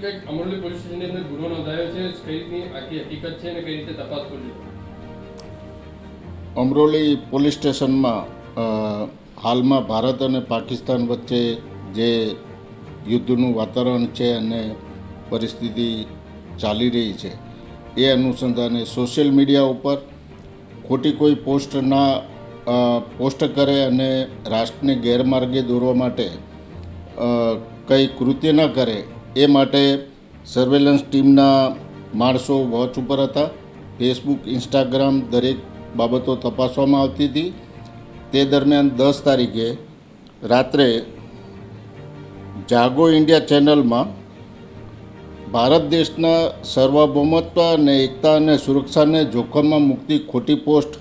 કંઈક અમરોલી પોલીસ સ્ટેશનની અંદર ગુનો નોંધાયો છે, કઈ રીતની આખી હકીકત છે અને કઈ રીતે તપાસ કરવી? અમરોલી પોલીસ સ્ટેશનમાં હાલમાં ભારત અને પાકિસ્તાન વચ્ચે જે યુદ્ધનું વાતાવરણ છે અને પરિસ્થિતિ ચાલી રહી છે એ અનુસંધાને સોશિયલ મીડિયા ઉપર ખોટી કોઈ પોસ્ટ કરે અને રાષ્ટ્રને ગેરમાર્ગે દોરવા માટે કંઈ કૃત્ય ન કરે એ માટે સર્વેલન્સ ટીમના માણસો વોચ ઉપર હતા. ફેસબુક, ઇન્સ્ટાગ્રામ દરેક બાબતો તપાસવામાં આવતી હતી. તે દરમિયાન 10 તારીખે રાત્રે જાગો ઇન્ડિયા ચેનલમાં ભારત દેશના સાર્વભૌમત્વ અને એકતા અને સુરક્ષાને જોખમમાં મૂકતી ખોટી પોસ્ટ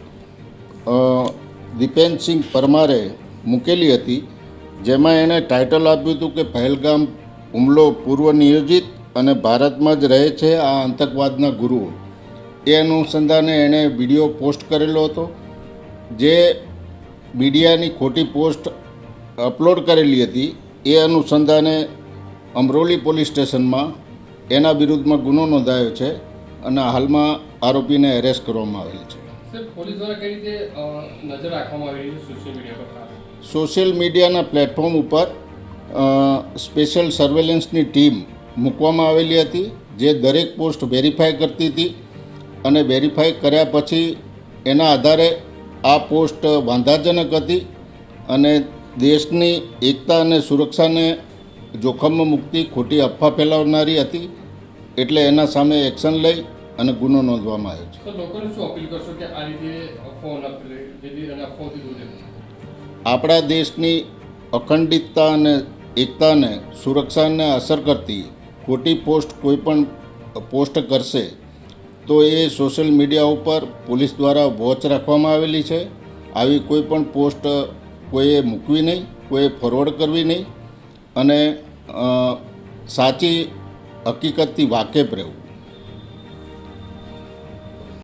દીપેનસિંહ પરમારે મૂકેલી હતી, જેમાં એણે ટાઇટલ આપ્યું હતું કે પહેલગામ હુમલો પૂર્વ નિયોજિત અને ભારતમાં જ રહે છે આ આતંકવાદના ગુરુઓ. એ અનુસંધાને એણે વિડીયો પોસ્ટ કરેલો હતો. જે મીડિયાની ખોટી પોસ્ટ અપલોડ કરેલી હતી એ અનુસંધાને અમરોલી પોલીસ સ્ટેશનમાં એના વિરુદ્ધમાં ગુનો નોંધાયો છે અને હાલમાં આરોપીને એરેસ્ટ કરવામાં આવેલ છે. પોલીસ દ્વારા કઈ રીતે નજર રાખવામાં આવી રહી છે સોશિયલ મીડિયા પર? સોશિયલ મીડિયાના પ્લેટફોર્મ ઉપર સ્પેશિયલ સર્વેલન્સની ટીમ મૂકવામાં આવેલી હતી, જે દરેક પોસ્ટ વેરીફાઈ કરતી હતી અને વેરીફાઈ કર્યા પછી એના આધારે આ પોસ્ટ વાંધાજનક હતી અને દેશની એકતા અને સુરક્ષાને જોખમમાં મૂકતી ખોટી અફવા ફેલાવનારી હતી, એટલે એના સામે એક્શન લઈ અને ગુનો નોંધવામાં આવ્યો છે. તો લોકોને શું અપીલ કરશો કે આ રીતે અફવાઓ ન ફેલે, જેથી અને અફવાઓથી દૂર રહે? આપણા દેશની અખંડિતતા અને એકતાને સુરક્ષાને અસર કરતી ખોટી પોસ્ટ કોઈ પણ પોસ્ટ કરશે તો એ સોશિયલ મીડિયા ઉપર પોલીસ દ્વારા વોચ રાખવામાં આવેલી છે. આવી કોઈ પણ પોસ્ટ કોઈએ મૂકવી નહીં, કોઈએ ફોરવર્ડ કરવી નહીં અને સાચી હકીકતથી વાકેફ રહેવું.